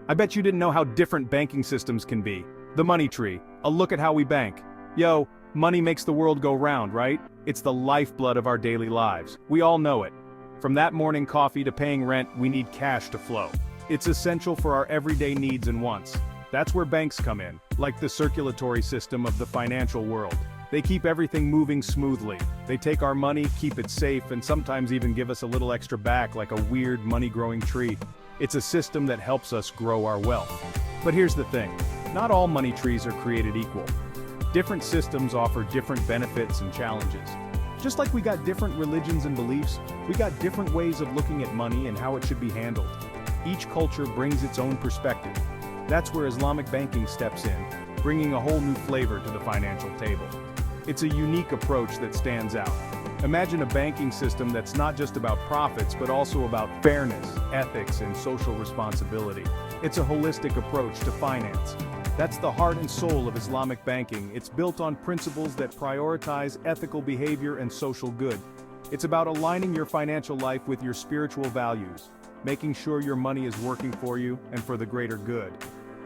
I bet you didn't know how different banking systems can be. The money tree, a look at how we bank. Yo, money makes the world go round, right? It's the lifeblood of our daily lives. We all know it. From that morning coffee to paying rent, we need cash to flow. It's essential for our everyday needs and wants. That's where banks come in, like the circulatory system of the financial world. They keep everything moving smoothly. They take our money, keep it safe, and sometimes even give us a little extra back like a weird money-growing tree. It's a system that helps us grow our wealth. But here's the thing, not all money trees are created equal. Different systems offer different benefits and challenges. Just like we got different religions and beliefs, we got different ways of looking at money and how it should be handled. Each culture brings its own perspective. That's where Islamic banking steps in, bringing a whole new flavor to the financial table. It's a unique approach that stands out. Imagine a banking system that's not just about profits but also about fairness, ethics, and social responsibility. It's a holistic approach to finance. That's the heart and soul of Islamic banking. It's built on principles that prioritize ethical behavior and social good. It's about aligning your financial life with your spiritual values, making sure your money is working for you and for the greater good.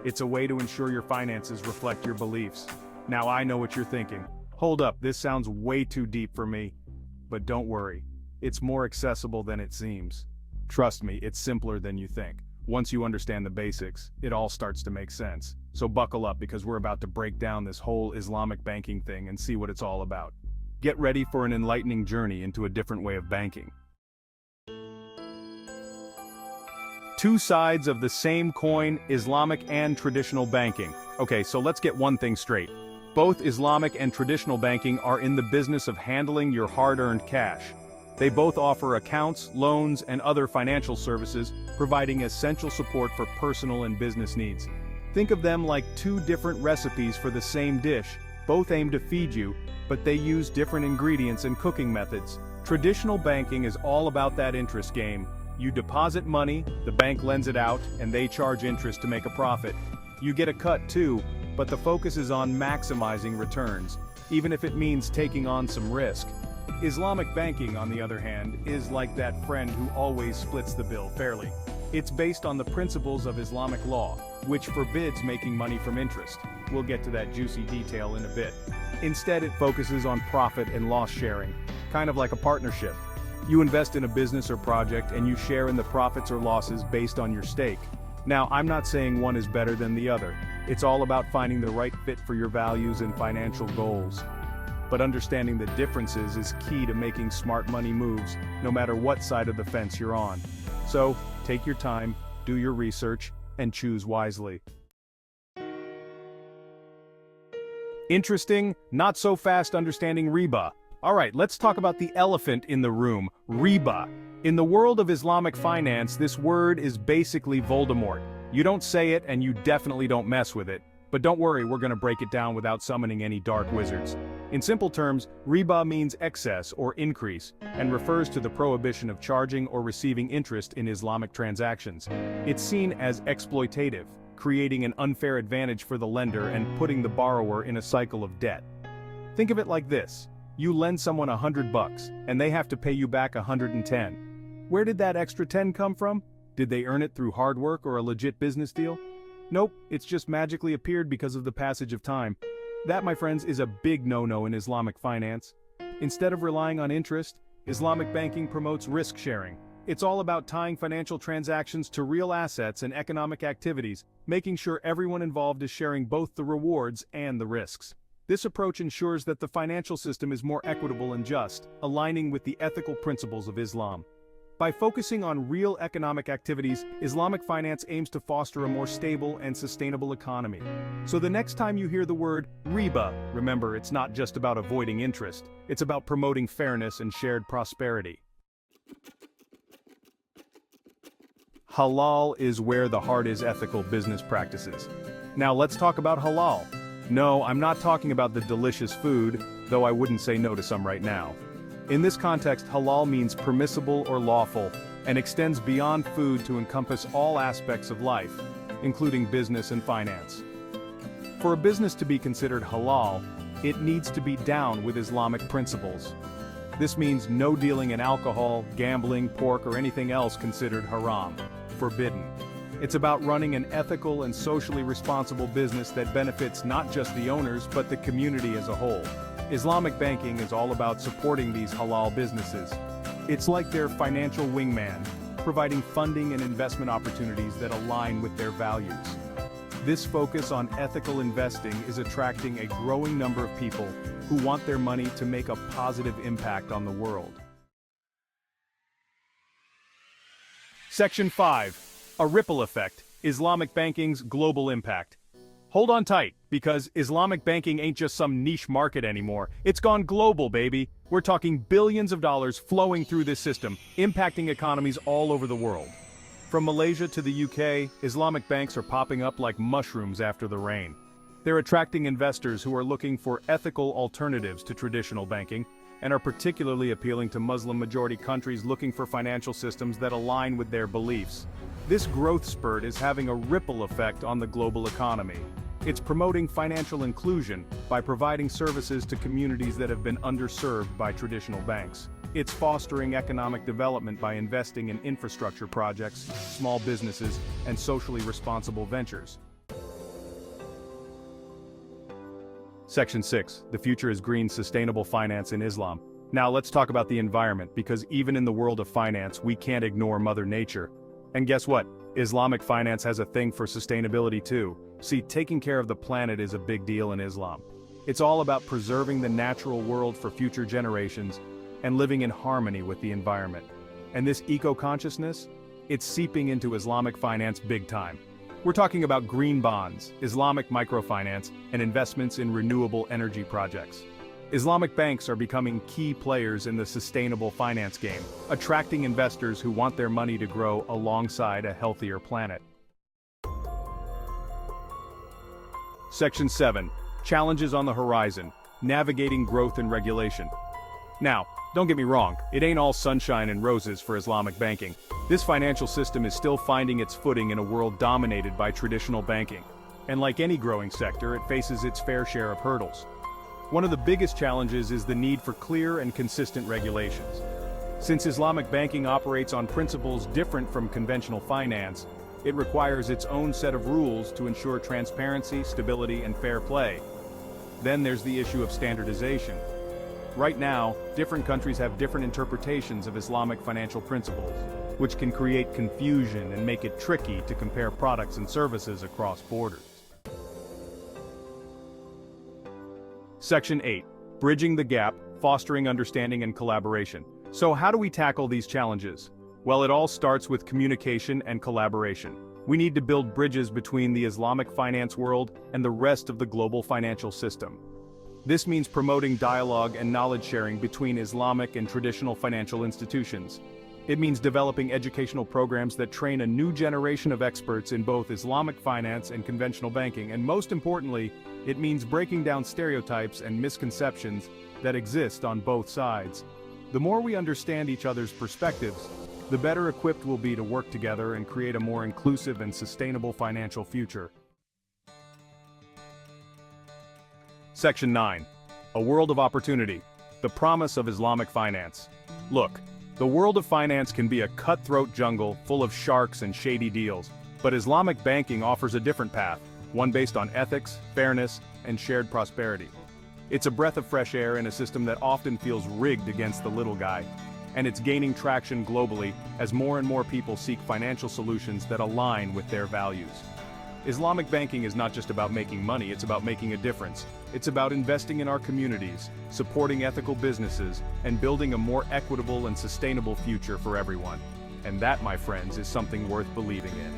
It's a way to ensure your finances reflect your beliefs. Now I know what you're thinking. Hold up, this sounds way too deep for me. But don't worry, it's more accessible than it seems. Trust me, it's simpler than you think. Once you understand the basics, it all starts to make sense. So buckle up because we're about to break down this whole Islamic banking thing and see what it's all about. Get ready for an enlightening journey into a different way of banking. Two sides of the same coin, Islamic and traditional banking. Okay, so let's get one thing straight. Both Islamic and traditional banking are in the business of handling your hard-earned cash. They both offer accounts, loans, and other financial services, providing essential support for personal and business needs. Think of them like two different recipes for the same dish. Both aim to feed you, but they use different ingredients and cooking methods. Traditional banking is all about that interest game. You deposit money, the bank lends it out, and they charge interest to make a profit. You get a cut too, but the focus is on maximizing returns, even if it means taking on some risk. Islamic banking, on the other hand, is like that friend who always splits the bill fairly. It's based on the principles of Islamic law, which forbids making money from interest. We'll get to that juicy detail in a bit. Instead, it focuses on profit and loss sharing, kind of like a partnership. You invest in a business or project and you share in the profits or losses based on your stake. Now, I'm not saying one is better than the other. It's all about finding the right fit for your values and financial goals. But understanding the differences is key to making smart money moves, no matter what side of the fence you're on. So, take your time, do your research, and choose wisely. Interesting, not so fast understanding riba. Alright, let's talk about the elephant in the room, riba. In the world of Islamic finance, this word is basically Voldemort. You don't say it and you definitely don't mess with it. But don't worry, we're going to break it down without summoning any dark wizards. In simple terms, riba means excess or increase, and refers to the prohibition of charging or receiving interest in Islamic transactions. It's seen as exploitative, creating an unfair advantage for the lender and putting the borrower in a cycle of debt. Think of it like this. You lend someone $100, and they have to pay you back 110. Where did that extra 10 come from? Did they earn it through hard work or a legit business deal? Nope, it's just magically appeared because of the passage of time. That, my friends, is a big no-no in Islamic finance. Instead of relying on interest, Islamic banking promotes risk sharing. It's all about tying financial transactions to real assets and economic activities, making sure everyone involved is sharing both the rewards and the risks. This approach ensures that the financial system is more equitable and just, aligning with the ethical principles of Islam. By focusing on real economic activities, Islamic finance aims to foster a more stable and sustainable economy. So the next time you hear the word riba, remember it's not just about avoiding interest, it's about promoting fairness and shared prosperity. Halal is where the heart is ethical business practices. Now let's talk about halal. No, I'm not talking about the delicious food, though I wouldn't say no to some right now. In this context, halal means permissible or lawful, and extends beyond food to encompass all aspects of life, including business and finance. For a business to be considered halal, it needs to be down with Islamic principles. This means no dealing in alcohol, gambling, pork, or anything else considered haram, forbidden. It's about running an ethical and socially responsible business that benefits not just the owners but the community as a whole. Islamic banking is all about supporting these halal businesses. It's like their financial wingman, providing funding and investment opportunities that align with their values. This focus on ethical investing is attracting a growing number of people who want their money to make a positive impact on the world. Section 5. A ripple effect, Islamic banking's global impact. Hold on tight, because Islamic banking ain't just some niche market anymore. It's gone global, baby. We're talking billions of dollars flowing through this system, impacting economies all over the world. From Malaysia to the UK, Islamic banks are popping up like mushrooms after the rain. They're attracting investors who are looking for ethical alternatives to traditional banking, and are particularly appealing to Muslim-majority countries looking for financial systems that align with their beliefs. This growth spurt is having a ripple effect on the global economy. It's promoting financial inclusion by providing services to communities that have been underserved by traditional banks. It's fostering economic development by investing in infrastructure projects, small businesses, and socially responsible ventures. Section 6. The future is green, sustainable finance in Islam. Now let's talk about the environment, because even in the world of finance, we can't ignore Mother Nature. And guess what? Islamic finance has a thing for sustainability too. See, taking care of the planet is a big deal in Islam. It's all about preserving the natural world for future generations and living in harmony with the environment. And this eco-consciousness, it's seeping into Islamic finance big time. We're talking about green bonds, Islamic microfinance, and investments in renewable energy projects. Islamic banks are becoming key players in the sustainable finance game, attracting investors who want their money to grow alongside a healthier planet. Section 7. Challenges on the horizon, navigating growth and regulation. Now, don't get me wrong, it ain't all sunshine and roses for Islamic banking. This financial system is still finding its footing in a world dominated by traditional banking. And like any growing sector, it faces its fair share of hurdles. One of the biggest challenges is the need for clear and consistent regulations. Since Islamic banking operates on principles different from conventional finance, it requires its own set of rules to ensure transparency, stability, and fair play. Then there's the issue of standardization. Right now, different countries have different interpretations of Islamic financial principles, which can create confusion and make it tricky to compare products and services across borders. Section 8. Bridging the gap, fostering understanding and collaboration. So how do we tackle these challenges? Well, it all starts with communication and collaboration. We need to build bridges between the Islamic finance world and the rest of the global financial system. This means promoting dialogue and knowledge sharing between Islamic and traditional financial institutions. It means developing educational programs that train a new generation of experts in both Islamic finance and conventional banking, and most importantly, it means breaking down stereotypes and misconceptions that exist on both sides. The more we understand each other's perspectives, the better equipped we'll be to work together and create a more inclusive and sustainable financial future. Section 9. A world of opportunity. The promise of Islamic finance. Look, the world of finance can be a cutthroat jungle full of sharks and shady deals, but Islamic banking offers a different path, one based on ethics, fairness, and shared prosperity. It's a breath of fresh air in a system that often feels rigged against the little guy, and it's gaining traction globally as more and more people seek financial solutions that align with their values. Islamic banking is not just about making money, it's about making a difference. It's about investing in our communities, supporting ethical businesses, and building a more equitable and sustainable future for everyone. And that, my friends, is something worth believing in.